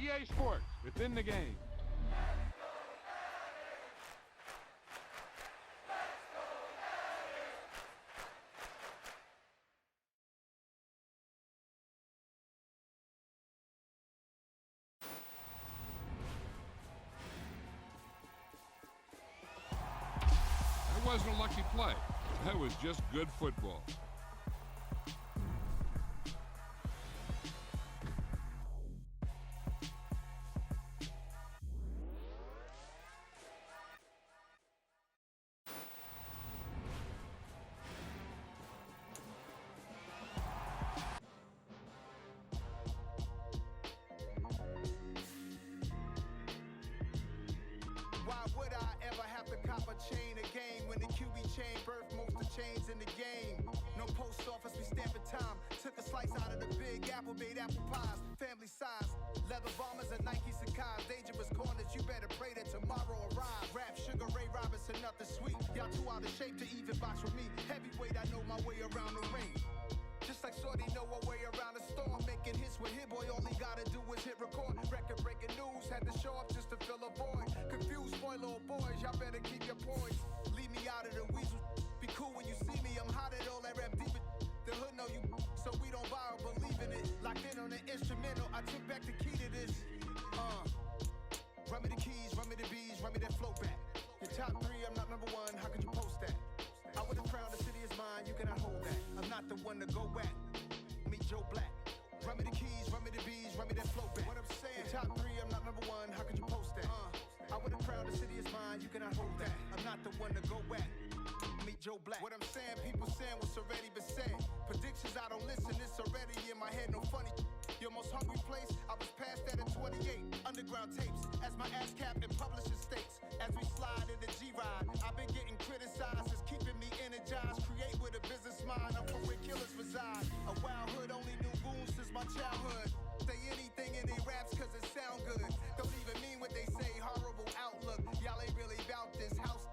EA Sports, within the game. That wasn't a lucky play. That was just good football. Why would I ever have to cop a chain a game when the QB chain birthed most of chains in the game? No post office, we stamping time. Took a slice out of the big apple, made apple pies, family size. Leather bombers and Nike Sacai's. Dangerous corners, you better pray that tomorrow arrives. Rap, Sugar Ray Robinson, nothing sweet. Y'all too out of shape to even box with me. Heavyweight, I know my way around the ring. Just like Shorty know a way around the storm. Making hits with Hit Boy, all he gotta do is hit record. Record breaking news, had to show up just to fill a void. Confused boy, little boys, y'all better keep your poise. Leave me out of the weasel. Be cool when you see me, I'm hot at all that rap deep. The hood know you, so we don't borrow, believe in it. Locked in on the instrumental, I took back the key to this. Run me the keys, run me the bees, run me that flow back. Your top three, I'm not number one, how could you post that? I would have crowned the city is mine, you cannot hold that. I'm not the one to go back. Meet Joe Black. Run me the keys, run me the bees, run me that flow back. What I'm saying, your top three, I'm not number one, how could you post that? I would have crowned the city is mine, you cannot hold that. I'm not the one to go back. Meet Joe Black. What I'm saying, people saying what's already been said. Predictions, I don't listen, it's already in my head, no funny. Your most hungry place, I was past that at 28. Underground tapes, as my ass cap in publishing states. As we slide in the G-Ride, I've been getting criticized, it's keeping me energized. Create with a business mind, I'm from where killers reside. A wild hood, only knew goons since my childhood. Say anything in they raps cause it sound good. Don't even mean what they say, horrible outlook. Y'all ain't really about this house.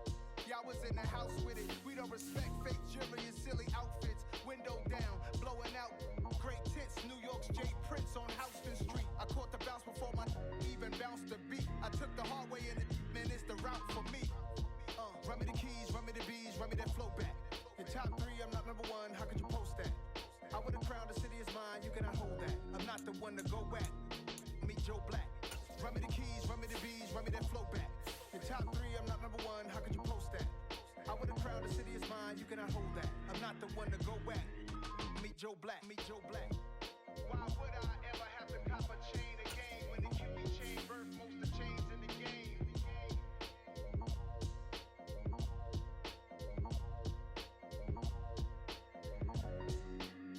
Y'all was in the house with it. We don't respect fake jewelry and silly outfits. Window down, blowing out great tits. New York's J. Prince on Houston Street. I caught the bounce before my even bounced the beat. I took the hard way and man, it's the route for me. Run me the keys, run me the bees, run me that flow back. Your top three, I'm not number one, how could you post that? I would have crowned the city is mine, you cannot hold that. I'm not the one to go back. Meet Joe Black. Run me the keys, run me the bees, run me that flow back. Your top three, I'm not number one, how could you post that? I would have crowned the city is mine, you cannot hold that. I'm not the one to go back. Meet Joe Black, meet Joe Black. Why would I ever have to cop a chain a game when the QB chain birthed most of the chains in the game?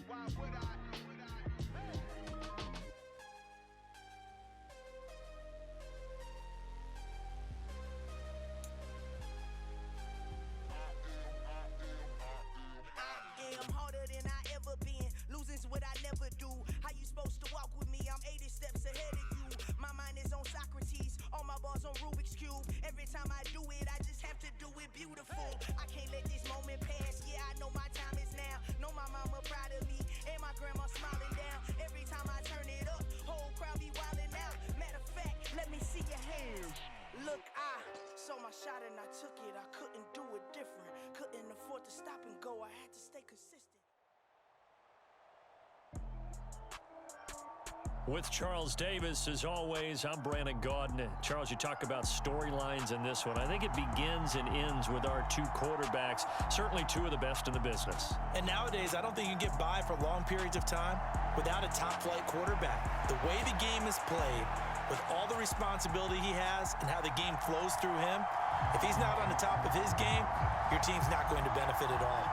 Why would I? Losing's what I never do. How you supposed to walk with me? I'm 80 steps ahead of you. My mind is on Socrates, all my bars on Rubik's Cube. Every time I do it, I just have to do it beautiful. I can't let this moment pass. Yeah, I know my time is now. Know my mama proud of me, and my grandma smiling down. Every time I turn it up, whole crowd be wildin' out. Matter of fact, let me see your hands. Look, I saw my shot and I took it. I couldn't do it different. Couldn't afford to stop and go. I had to stay consistent. With Charles Davis, as always, I'm Brandon Gaudin. Charles, you talk about storylines in this one. I think it begins and ends with our two quarterbacks, certainly two of the best in the business. And nowadays, I don't think you can get by for long periods of time without a top-flight quarterback. The way the game is played, with all the responsibility he has and how the game flows through him, if he's not on the top of his game, your team's not going to benefit at all.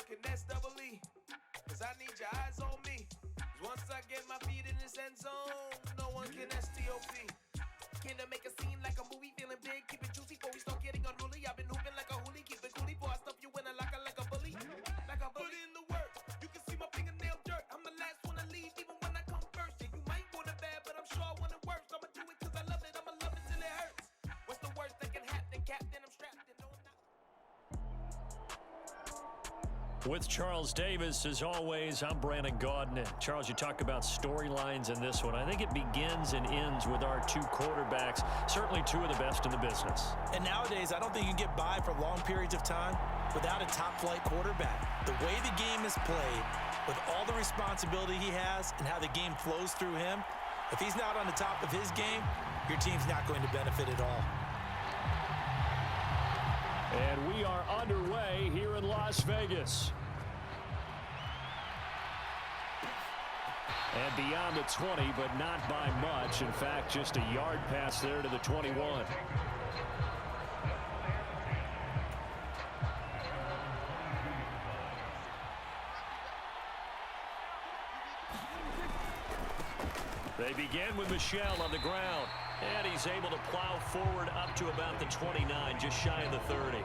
can that's double E. Cause I need your eyes on me. Cause once I get my feet in this end zone, no one can STOP. Can I make a scene like a movie, feeling big, keep it juicy before we start getting unruly. I've been hooping like a hoolie, keep it coolie before I stuff you in a locker like a bully. Like a bully in the work, you can see my fingernail dirt. I'm the last one to leave, even when I come first. Yeah, you might want it bad, but I'm sure I want it worse. I'ma do it cause I love it, I'ma love it till it hurts. What's the worst that can happen, Captain? I'm strapped and no, I'm not. With Charles Davis, as always, I'm Brandon Gaudin. Charles, you talk about storylines in this one. I think it begins and ends with our two quarterbacks, certainly two of the best in the business. And nowadays, I don't think you can get by for long periods of time without a top-flight quarterback. The way the game is played, with all the responsibility he has and how the game flows through him, if he's not on the top of his game, your team's not going to benefit at all. And we are underway here in Las Vegas. And beyond the 20, but not by much. In fact, just a yard pass there to the 21. They begin with Michel on the ground. And he's able to plow forward up to about the 29, just shy of the 30.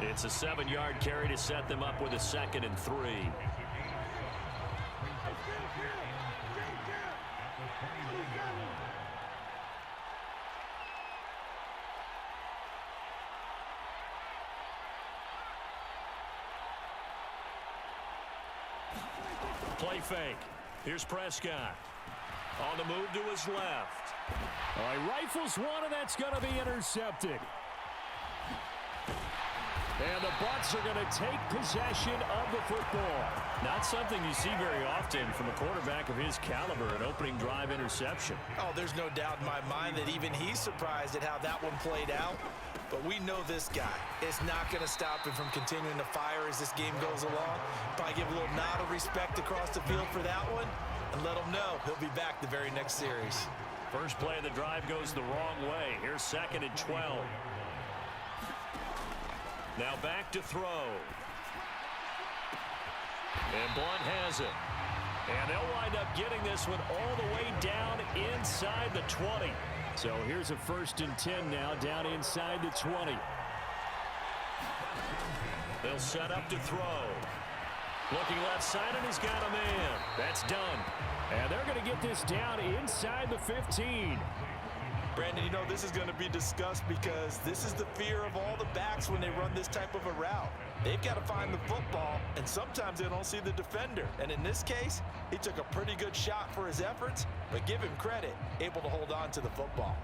It's a 7-yard carry to set them up with a 2nd and 3. Play fake. Here's Prescott. On the move to his left. All right, rifles one, and that's going to be intercepted. And the Bucs are going to take possession of the football. Not something you see very often from a quarterback of his caliber, an opening drive interception. Oh, there's no doubt in my mind that even he's surprised at how that one played out. But we know this guy is not going to stop him from continuing to fire as this game goes along. Probably give a little nod of respect across the field for that one and let him know he'll be back the very next series. First play of the drive goes the wrong way. Here's 2nd and 12. Now back to throw. And Blunt has it. And they'll wind up getting this one all the way down inside the 20. So here's a 1st and 10 now down inside the 20. They'll set up to throw. Looking left side, and he's got a man. That's done. And they're going to get this down inside the 15. Brandon, you know, this is going to be discussed because this is the fear of all the backs when they run this type of a route. They've got to find the football, and sometimes they don't see the defender. And in this case, he took a pretty good shot for his efforts, but give him credit, able to hold on to the football.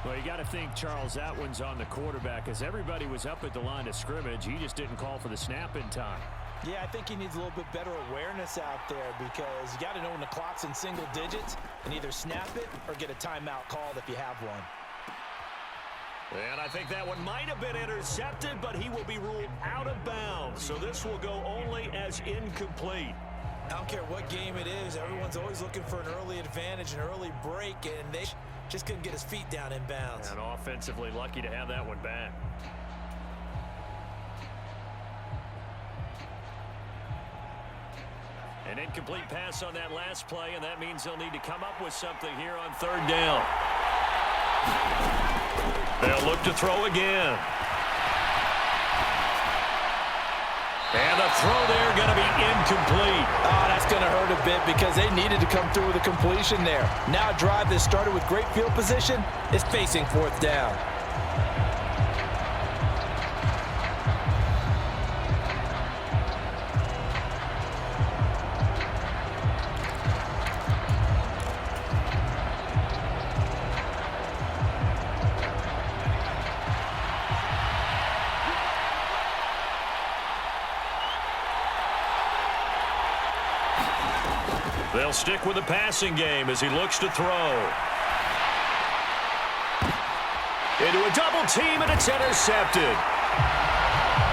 Well, you got to think, Charles, that one's on the quarterback as everybody was up at the line of scrimmage. He just didn't call for the snap in time. Yeah, I think he needs a little bit better awareness out there because you got to know when the clock's in single digits and either snap it or get a timeout called if you have one. And I think that one might have been intercepted, but he will be ruled out of bounds. So this will go only as incomplete. I don't care what game it is. Everyone's always looking for an early advantage, an early break, and they just couldn't get his feet down in bounds. And offensively lucky to have that one back. An incomplete pass on that last play, and that means they'll need to come up with something here on 3rd down. They'll look to throw again. And the throw there going to be incomplete. Oh, that's going to hurt a bit because they needed to come through with a completion there. Now a drive that started with great field position is facing 4th down. They'll stick with the passing game as he looks to throw. Into a double team, and it's intercepted.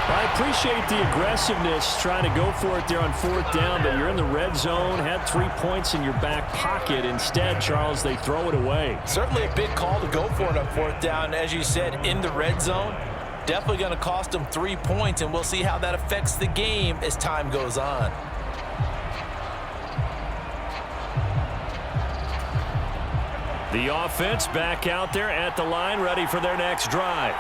I appreciate the aggressiveness trying to go for it there on fourth down, but you're in the red zone, had 3 points in your back pocket. Instead, Charles, they throw it away. Certainly a big call to go for it on fourth down. As you said, in the red zone, definitely going to cost them 3 points, and we'll see how that affects the game as time goes on. The offense back out there at the line, ready for their next drive.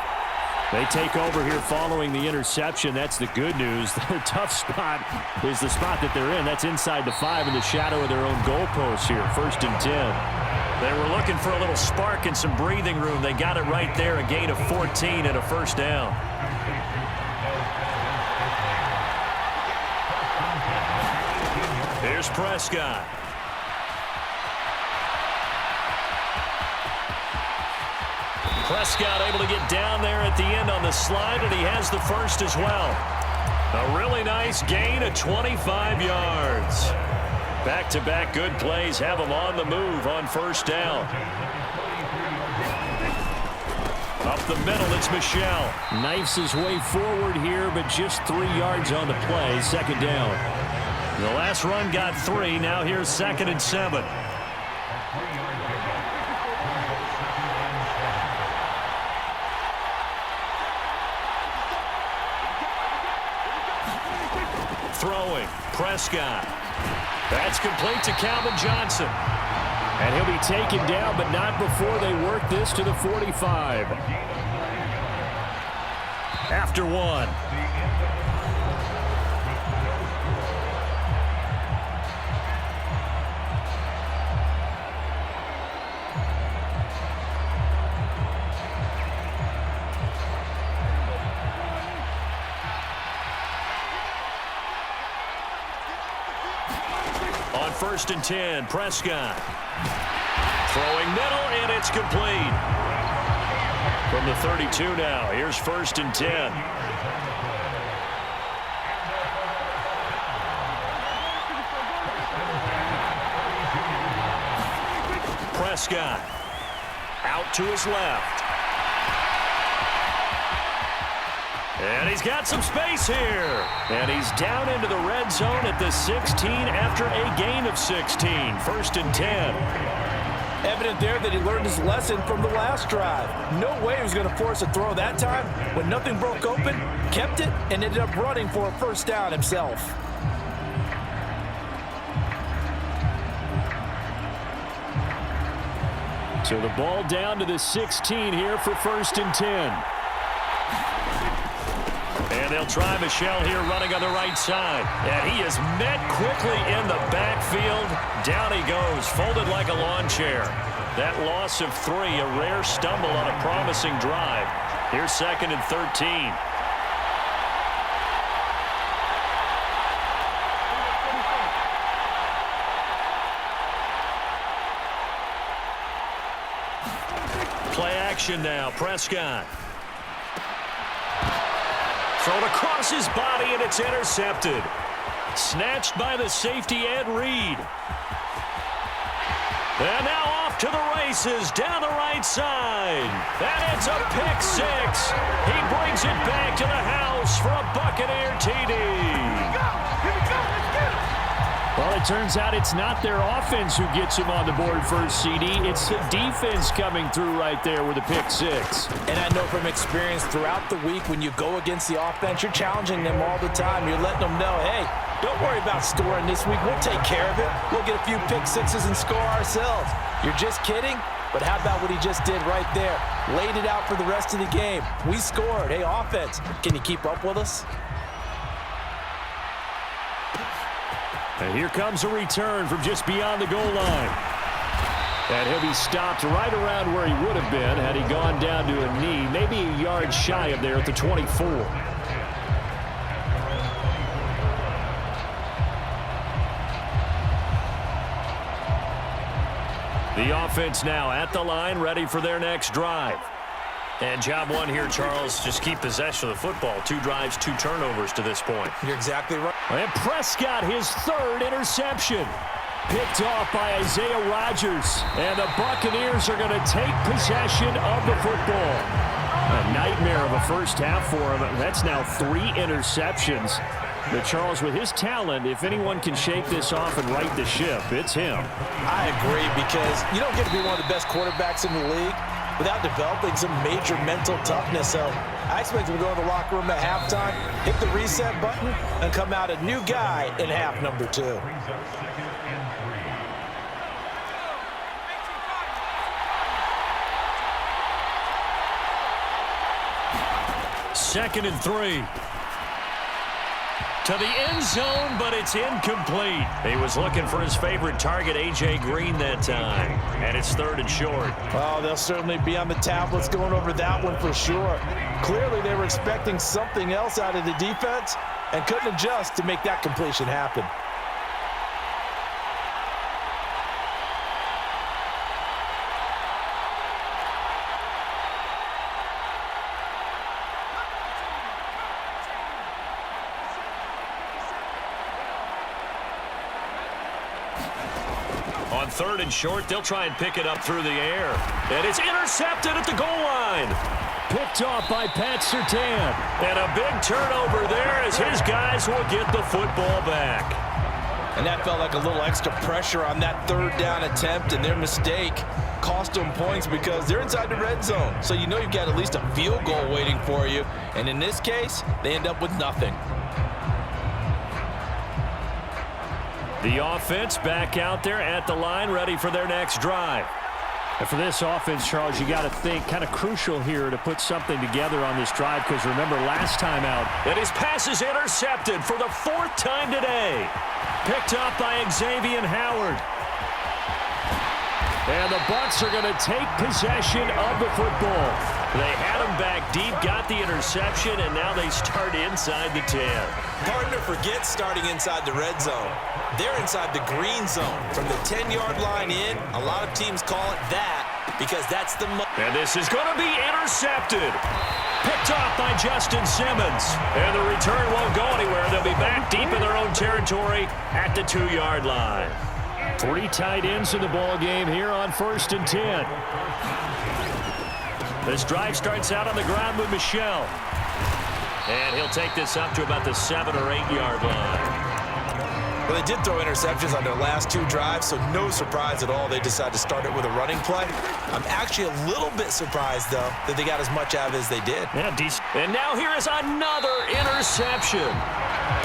They take over here following the interception. That's the good news. Their tough spot is the spot that they're in. That's inside the 5 in the shadow of their own goalpost here. 1st and 10. They were looking for a little spark and some breathing room. They got it right there, a gain of 14 and a first down. Here's Prescott. Prescott able to get down there at the end on the slide, and he has the first as well. A really nice gain of 25 yards. Back-to-back good plays have him on the move on first down. Up the middle, it's Michel. Knifes his way forward here, but just 3 yards on the play. 2nd down. The last run got 3. Now here's 2nd and 7. Throwing, Prescott. That's complete to Calvin Johnson. And he'll be taken down, but not before they work this to the 45. After 1. On 1st and 10, Prescott. Throwing middle, and it's complete. From the 32 now, here's 1st and 10. Prescott out to his left. And he's got some space here. And he's down into the red zone at the 16 after a gain of 16. 1st and 10. Evident there that he learned his lesson from the last drive. No way he was going to force a throw that time. When nothing broke open, kept it, and ended up running for a first down himself. So the ball down to the 16 here for 1st and 10. And they'll try Michel here running on the right side. And he is met quickly in the backfield. Down he goes, folded like a lawn chair. That loss of 3, a rare stumble on a promising drive. Here's 2nd and 13. Play action now, Prescott. Thrown across his body, and it's intercepted. Snatched by the safety, Ed Reed. And now off to the races, down the right side. And it's a pick 6. He brings it back to the house for a Buccaneer TD. Well, it turns out it's not their offense who gets him on the board first, CD. It's the defense coming through right there with a pick 6. And I know from experience throughout the week, when you go against the offense, you're challenging them all the time. You're letting them know, hey, don't worry about scoring this week. We'll take care of it. We'll get a few pick 6s and score ourselves. You're just kidding? But how about what he just did right there? Laid it out for the rest of the game. We scored. Hey, offense, can you keep up with us? And here comes a return from just beyond the goal line. And he'll be stopped right around where he would have been had he gone down to a knee, maybe a yard shy of there at the 24. The offense now at the line, ready for their next drive. And job one here, Charles, just keep possession of the football. 2 drives, 2 turnovers to this point. You're exactly right. And Prescott, his 3rd interception. Picked off by Isaiah Rodgers. And the Buccaneers are going to take possession of the football. A nightmare of a first half for him. That's now 3 interceptions. But Charles, with his talent, if anyone can shake this off and right the ship, it's him. I agree, because you don't get to be one of the best quarterbacks in the league without developing some major mental toughness. So I expect him to go in the locker room at halftime, hit the reset button, and come out a new guy in half number 2. Second and 3. To the end zone, but it's incomplete. He was looking for his favorite target, A.J. Green, that time. And it's 3rd and short. Oh, they'll certainly be on the tablets going over that one for sure. Clearly, they were expecting something else out of the defense and couldn't adjust to make that completion happen. On 3rd and short, they'll try and pick it up through the air. And it's intercepted at the goal line. Picked off by Pat Surtain. And a big turnover there as his guys will get the football back. And that felt like a little extra pressure on that 3rd down attempt, and their mistake cost them points because they're inside the red zone. So you know you've got at least a field goal waiting for you. And in this case, they end up with nothing. The offense back out there at the line, ready for their next drive. And for this offense, Charles, you got to think kind of crucial here to put something together on this drive, because remember last time out, and his pass is intercepted for the 4th time today. Picked up by Xavier Howard. And the Bucs are going to take possession of the football. They had him back deep, got the interception, and now they start inside the 10. Partner forgets starting inside the red zone. They're inside the green zone. From the 10-yard line in, a lot of teams call it that because that's the... And this is going to be intercepted. Picked off by Justin Simmons. And the return won't go anywhere. They'll be back deep in their own territory at the 2-yard line. 3 tight ends in the ball game here on 1st and 10. This drive starts out on the ground with Michel. And he'll take this up to about the 7 or 8 yard line. Well, they did throw interceptions on their last 2 drives, so no surprise at all they decided to start it with a running play. I'm actually a little bit surprised, though, that they got as much out of it as they did. Yeah, decent. And now here is another interception.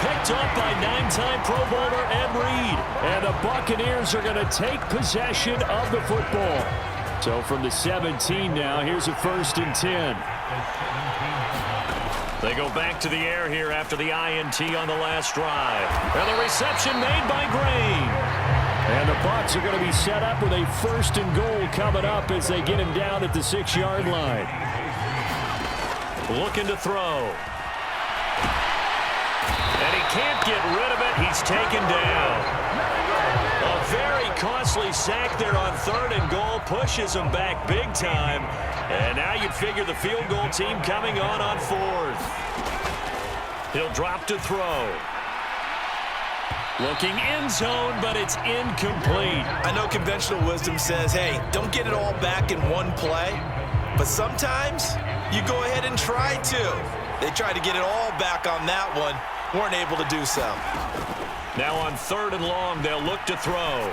Picked up by 9-time Pro Bowler Ed Reed. And the Buccaneers are going to take possession of the football. So from the 17 now, here's a 1st and 10. They go back to the air here after the INT on the last drive. And the reception made by Green. And the Bucs are going to be set up with a 1st and goal coming up as they get him down at the 6-yard line. Looking to throw. And he can't get rid of it. He's taken down. A very costly sack there on 3rd and goal. Pushes him back big time. And now you'd figure the field goal team coming on 4th. He'll drop to throw. Looking end zone, but it's incomplete. I know conventional wisdom says, hey, don't get it all back in one play. But sometimes you go ahead and try to. They tried to get it all back on that one. Weren't able to do so. Now on 3rd and long, they'll look to throw.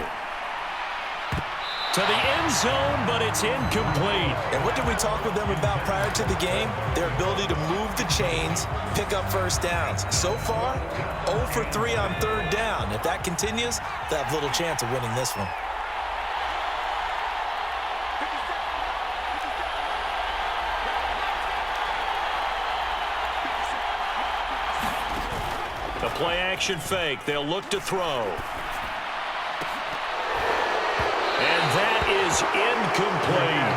To the end zone, but it's incomplete. And what did we talk with them about prior to the game? Their ability to move the chains, pick up 1st downs. So far, 0 for 3 on 3rd down. If that continues, they'll have little chance of winning this one. The play-action fake. They'll look to throw. And that is incomplete.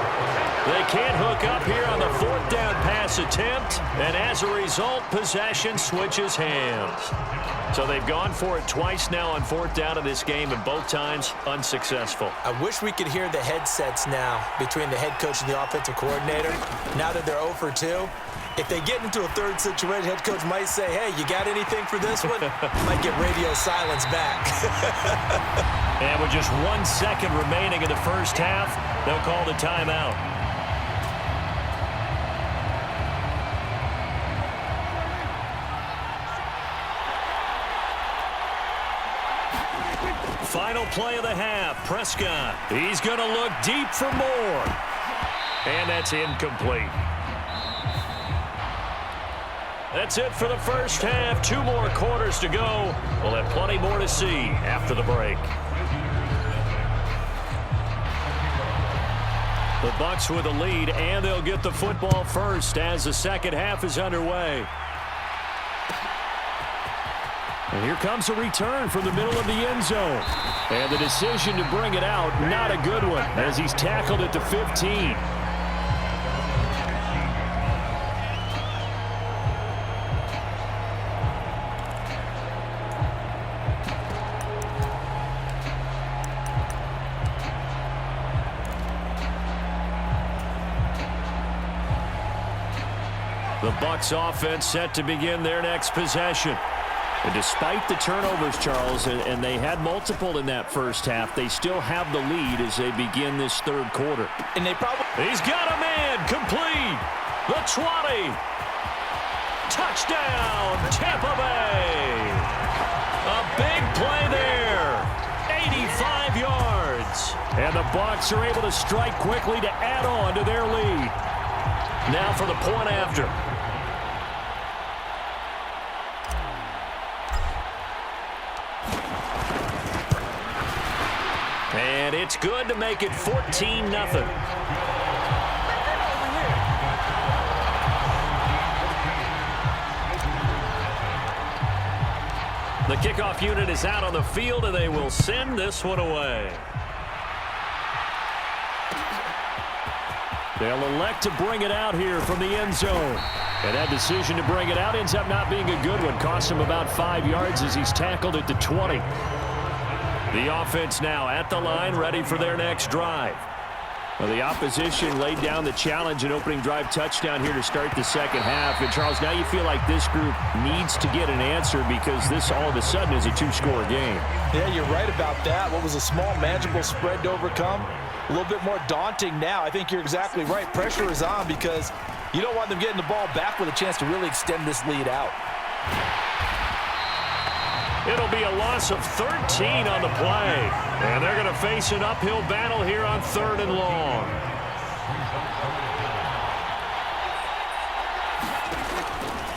They can't hook up here on the 4th down pass attempt, and as a result, possession switches hands. So they've gone for it twice now on 4th down in this game, and both times unsuccessful. I wish we could hear the headsets now between the head coach and the offensive coordinator. Now that they're 0 for 2, if they get into a 3rd situation, head coach might say, hey, you got anything for this one? Might get radio silence back. And with just 1 second remaining in the first half, they'll call the timeout. Final play of the half. Prescott. He's going to look deep for more. And that's incomplete. That's it for the first half. 2 more quarters to go. We'll have plenty more to see after the break. The Bucs with the lead, and they'll get the football first as the second half is underway. And here comes a return from the middle of the end zone. And the decision to bring it out, not a good one, as he's tackled at the 15. The Bucs offense set to begin their next possession. And despite the turnovers, Charles, and they had multiple in that first half, they still have the lead as they begin this third quarter. And they probably... He's got a man complete. The 20. Touchdown, Tampa Bay. A big play there. 85 yards. And the Bucs are able to strike quickly to add on to their lead. Now for the point after. And it's good to make it 14-0. The kickoff unit is out on the field, and they will send this one away. They'll elect to bring it out here from the end zone. And that decision to bring it out ends up not being a good one. Cost him about 5 yards as he's tackled at the 20. The offense now at the line, ready for their next drive. Well, the opposition laid down the challenge and opening drive touchdown here to start the second half. And, Charles, now you feel like this group needs to get an answer because this all of a sudden is a 2-score game. Yeah, you're right about that. What was a small, manageable spread to overcome? A little bit more daunting now. I think you're exactly right. Pressure is on because you don't want them getting the ball back with a chance to really extend this lead out. It'll be a loss of 13 on the play. And they're going to face an uphill battle here on 3rd and long.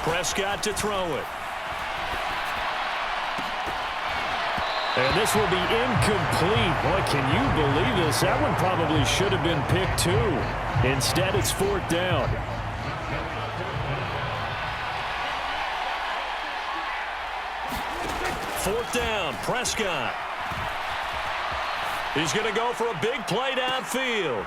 Prescott to throw it. And this will be incomplete. Boy, can you believe this? That one probably should have been picked too. Instead, it's 4th down. Fourth down, Prescott. He's going to go for a big play downfield.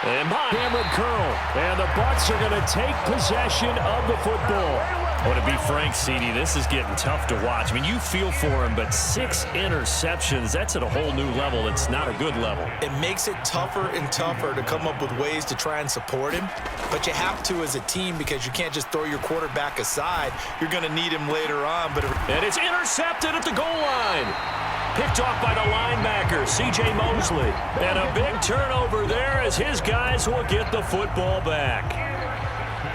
And by hammered curl. And the Bucs are going to take possession of the football. Well, to be frank, CD, this is getting tough to watch. I mean, you feel for him, but 6 interceptions, that's at a whole new level. It's not a good level. It makes it tougher and tougher to come up with ways to try and support him. But you have to as a team because you can't just throw your quarterback aside. You're going to need him later on. And it's intercepted at the goal line. Picked off by the linebacker, C.J. Mosley. And a big turnover there as his guys will get the football back.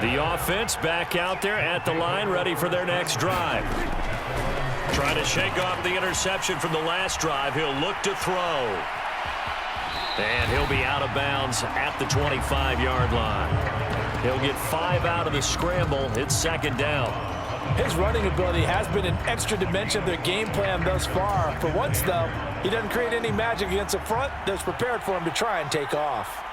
The offense back out there at the line, ready for their next drive. Trying to shake off the interception from the last drive. He'll look to throw. And he'll be out of bounds at the 25-yard line. He'll get 5 out of the scramble. It's 2nd down. His running ability has been an extra dimension of their game plan thus far. For once, though, he doesn't create any magic against the front that's prepared for him to try and take off.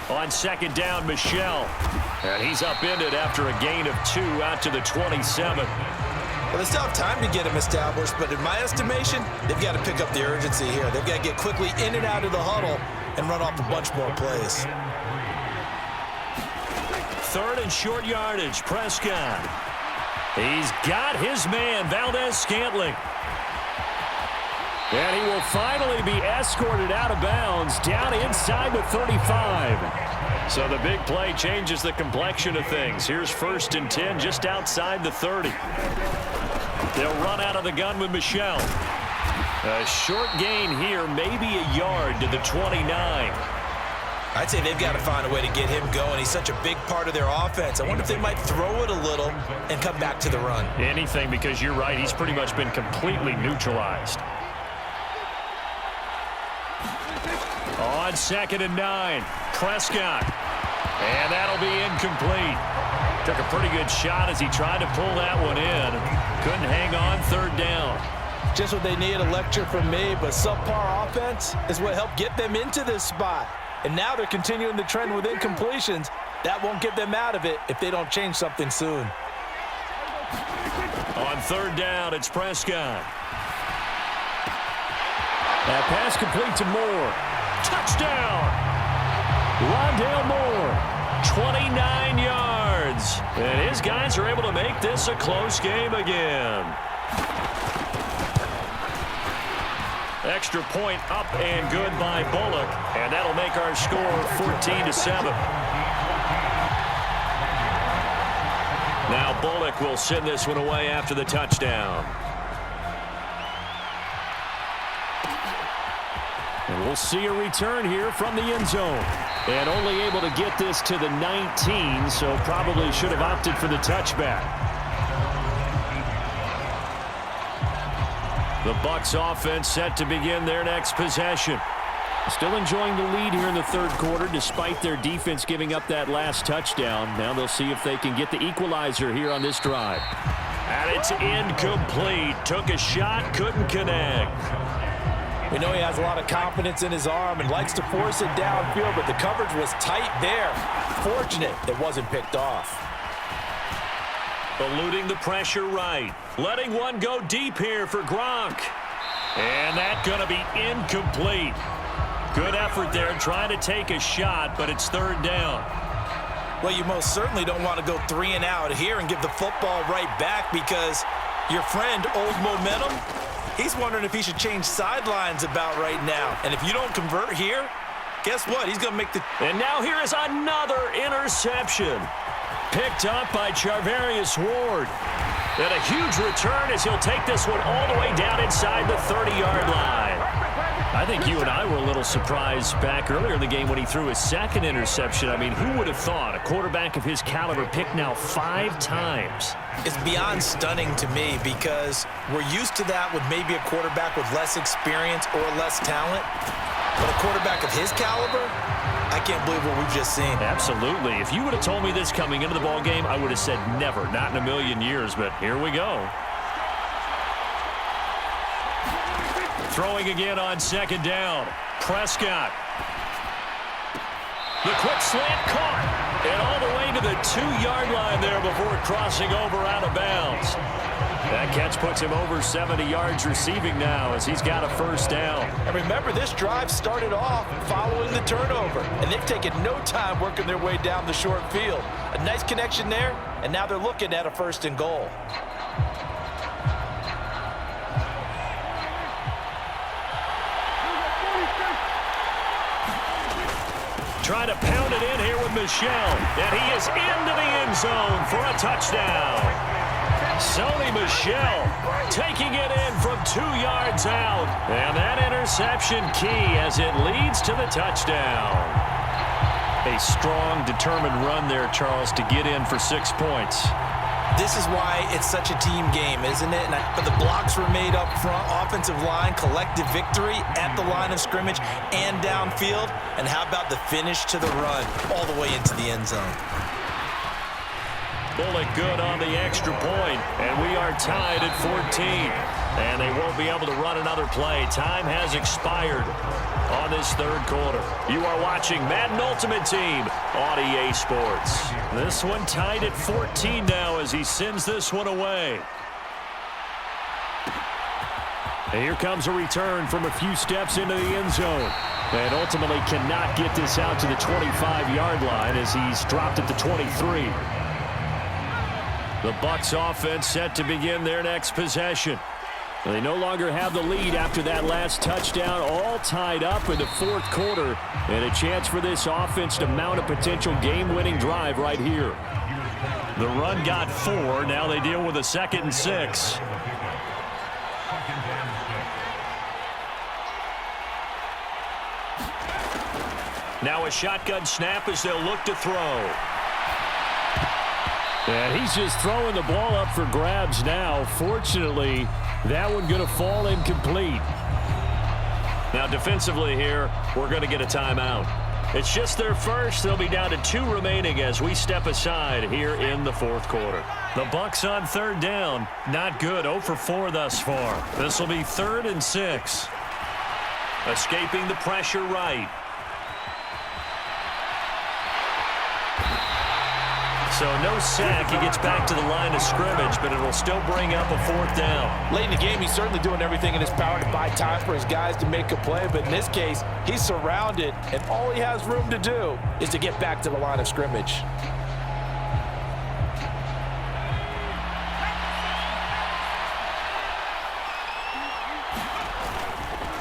On 2nd down, Michel. And he's upended after a gain of 2 out to the 27. Well, they still have time to get him established, but in my estimation, they've got to pick up the urgency here. They've got to get quickly in and out of the huddle and run off a bunch more plays. 3rd and short yardage, Prescott. He's got his man, Valdez-Scantling. And he will finally be escorted out of bounds down inside the 35. So the big play changes the complexion of things. Here's 1st and 10 just outside the 30. They'll run out of the gun with Michel. A short gain here, maybe a yard to the 29. I'd say they've got to find a way to get him going. He's such a big part of their offense. I wonder if they might throw it a little and come back to the run. Anything, because you're right. He's pretty much been completely neutralized. On 2nd and 9, Prescott. And that'll be incomplete. Took a pretty good shot as he tried to pull that one in. Couldn't hang on 3rd down. Just what they need, a lecture from me, but subpar offense is what helped get them into this spot. And now they're continuing the trend with incompletions. That won't get them out of it if they don't change something soon. On 3rd down, it's Prescott. That pass complete to Moore. Touchdown! Rondale Moore, 29 yards. And his guys are able to make this a close game again. Extra point up and good by Bullock. And that'll make our score 14-7. Now Bullock will send this one away after the touchdown. And we'll see a return here from the end zone. And only able to get this to the 19, so probably should have opted for the touchback. The Bucs offense set to begin their next possession. Still enjoying the lead here in the 3rd quarter despite their defense giving up that last touchdown. Now they'll see if they can get the equalizer here on this drive. And it's incomplete. Took a shot, couldn't connect. We know he has a lot of confidence in his arm and likes to force it downfield, but the coverage was tight there. Fortunate it wasn't picked off. Eluding the pressure right. Letting one go deep here for Gronk. And that's going to be incomplete. Good effort there trying to take a shot, but it's 3rd down. Well, you most certainly don't want to go 3 and out here and give the football right back because your friend, Old Momentum, he's wondering if he should change sidelines about right now. And if you don't convert here, guess what? He's going to make the... And now here is another interception. Picked up by Charvarius Ward. And a huge return as he'll take this one all the way down inside the 30-yard line. I think you and I were a little surprised back earlier in the game when he threw his 2nd interception. I mean, who would have thought a quarterback of his caliber picked now 5 times? It's beyond stunning to me because we're used to that with maybe a quarterback with less experience or less talent. But a quarterback of his caliber, I can't believe what we've just seen. Absolutely. If you would have told me this coming into the ball game, I would have said never, not in a million years, but here we go. Throwing again on 2nd down. Prescott. The quick slant caught. And all the way to the 2-yard line there before crossing over out of bounds. That catch puts him over 70 yards receiving now as he's got a 1st down. And remember, this drive started off following the turnover, and they've taken no time working their way down the short field. A nice connection there, and now they're looking at a 1st and goal. Trying to pound it in here with Michel, and he is into the end zone for a touchdown. Sony Michel taking it in from 2 yards out. And that interception key as it leads to the touchdown. A strong, determined run there, Charles, to get in for 6 points. This is why it's such a team game, isn't it? But the blocks were made up front, offensive line, collective victory at the line of scrimmage and downfield. And how about the finish to the run all the way into the end zone? Bullock good on the extra point, and we are tied at 14. And they won't be able to run another play. Time has expired on this 3rd quarter. You are watching Madden Ultimate Team on EA Sports. This one tied at 14 now as he sends this one away. And here comes a return from a few steps into the end zone. And ultimately cannot get this out to the 25-yard line as he's dropped at the 23. The Bucs offense set to begin their next possession. They no longer have the lead after that last touchdown, all tied up in the 4th quarter, and a chance for this offense to mount a potential game-winning drive right here. The run got 4. Now they deal with a 2nd and 6. Now a shotgun snap as they'll look to throw. And he's just throwing the ball up for grabs now. Fortunately, that one going to fall incomplete. Now defensively here, we're going to get a timeout. It's just their first. They'll be down to 2 remaining as we step aside here in the fourth quarter. The Bucs on third down. Not good. 0 for 4 thus far. This will be 3rd and 6. Escaping the pressure right. So no sack. He gets back to the line of scrimmage, but it'll still bring up a 4th down. Late in the game, he's certainly doing everything in his power to buy time for his guys to make a play, but in this case, he's surrounded, and all he has room to do is to get back to the line of scrimmage.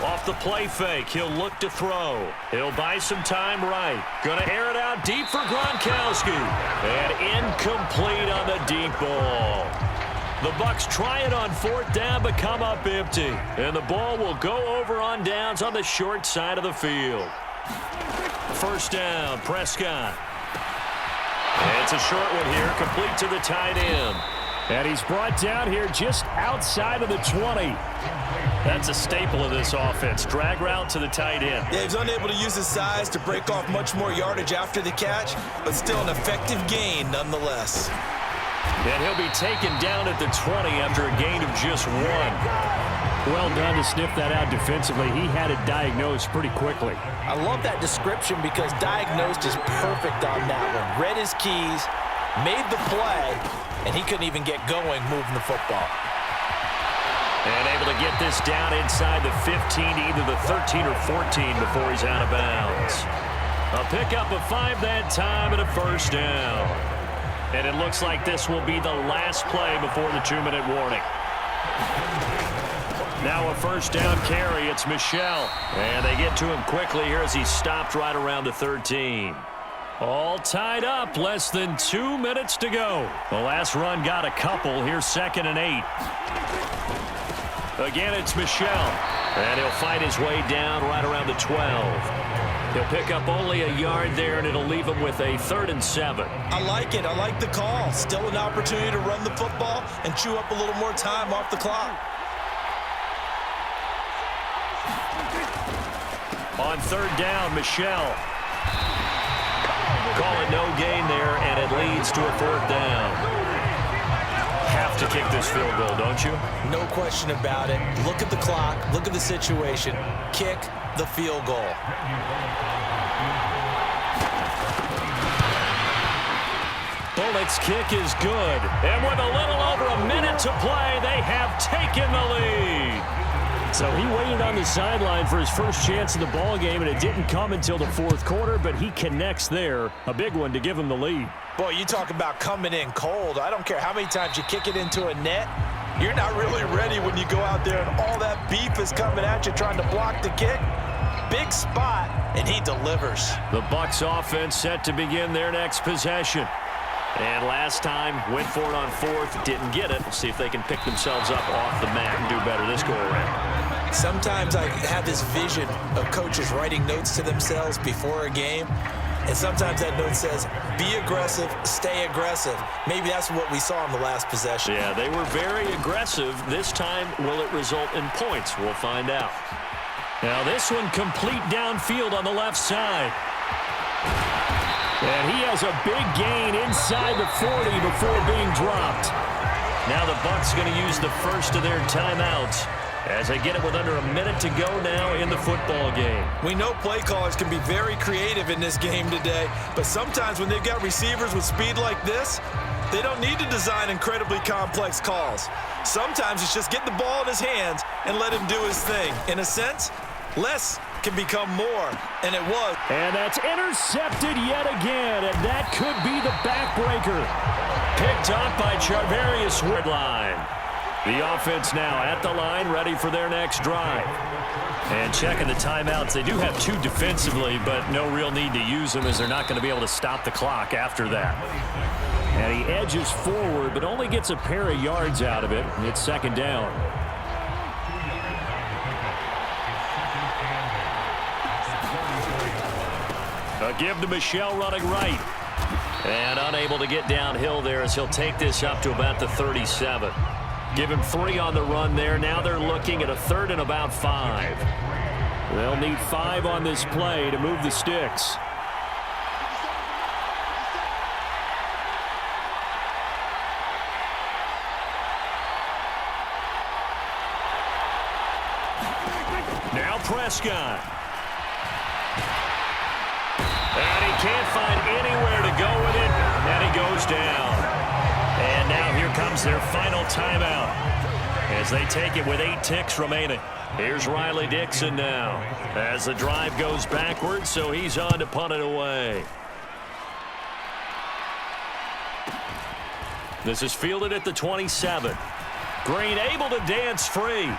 Off the play fake, he'll look to throw. He'll buy some time right. Gonna air it out deep for Gronkowski. And incomplete on the deep ball. The Bucs try it on 4th down, but come up empty. And the ball will go over on downs on the short side of the field. 1st down, Prescott. And it's a short one here, complete to the tight end. And he's brought down here just outside of the 20. That's a staple of this offense. Drag route to the tight end. Yeah, he's unable to use his size to break off much more yardage after the catch, but still an effective gain nonetheless. And he'll be taken down at the 20 after a gain of just 1. Well done to sniff that out defensively. He had it diagnosed pretty quickly. I love that description because diagnosed is perfect on that one. Read his keys, made the play, and he couldn't even get going moving the football. And able to get this down inside the 15, either the 13 or 14 before he's out of bounds. A pickup of 5 that time and a 1st down. And it looks like this will be the last play before the 2-minute warning. Now a 1st down carry. It's Michel. And they get to him quickly here as he stopped right around the 13. All tied up. Less than 2 minutes to go. The last run got a couple. Here's 2nd and 8. Again, it's Michel. And he'll fight his way down right around the 12. He'll pick up only a yard there, and it'll leave him with a 3rd and 7. I like it. I like the call. Still an opportunity to run the football and chew up a little more time off the clock. On 3rd down, Michel. Call it no gain there, and it leads to a 4th down. Have to kick this field goal, don't you? No question about it. Look at the clock. Look at the situation. Kick the field goal. Bullock's kick is good. And with a little over a minute to play, they have taken the lead. So he waited on the sideline for his first chance in the ball game, and it didn't come until the 4th quarter, but he connects there. A big one to give him the lead. Boy, you talk about coming in cold. I don't care how many times you kick it into a net. You're not really ready when you go out there and all that beef is coming at you trying to block the kick. Big spot, and he delivers. The Bucs offense set to begin their next possession. And last time, went for it on 4th, didn't get it. We'll see if they can pick themselves up off the mat and do better this go-around. Sometimes I have this vision of coaches writing notes to themselves before a game. And sometimes that note says, be aggressive, stay aggressive. Maybe that's what we saw in the last possession. Yeah, they were very aggressive. This time, will it result in points? We'll find out. Now this one complete downfield on the left side. And he has a big gain inside the 40 before being dropped. Now the Bucs going to use the first of their timeouts as they get it with under a minute to go now in the football game. We know play callers can be very creative in this game today, but sometimes when they've got receivers with speed like this, they don't need to design incredibly complex calls. Sometimes it's just get the ball in his hands and let him do his thing. In a sense, less can become more, and it was. And that's intercepted yet again, and that could be the backbreaker. Picked up by Charvarius Woodline. The offense now at the line, ready for their next drive. And checking the timeouts, they do have 2 defensively, but no real need to use them as they're not going to be able to stop the clock after that. And he edges forward, but only gets a pair of yards out of it. It's 2nd down. A give to Michel running right. And unable to get downhill there as he'll take this up to about the 37. Give him 3 on the run there. Now they're looking at a 3rd and about 5. They'll need 5 on this play to move the sticks. Now Prescott. And he can't find anywhere to go with it, and he goes down. And now here comes their final timeout as they take it with 8 ticks remaining. Here's Riley Dixon now as the drive goes backwards, so he's on to punt it away. This is fielded at the 27. Green able to dance free.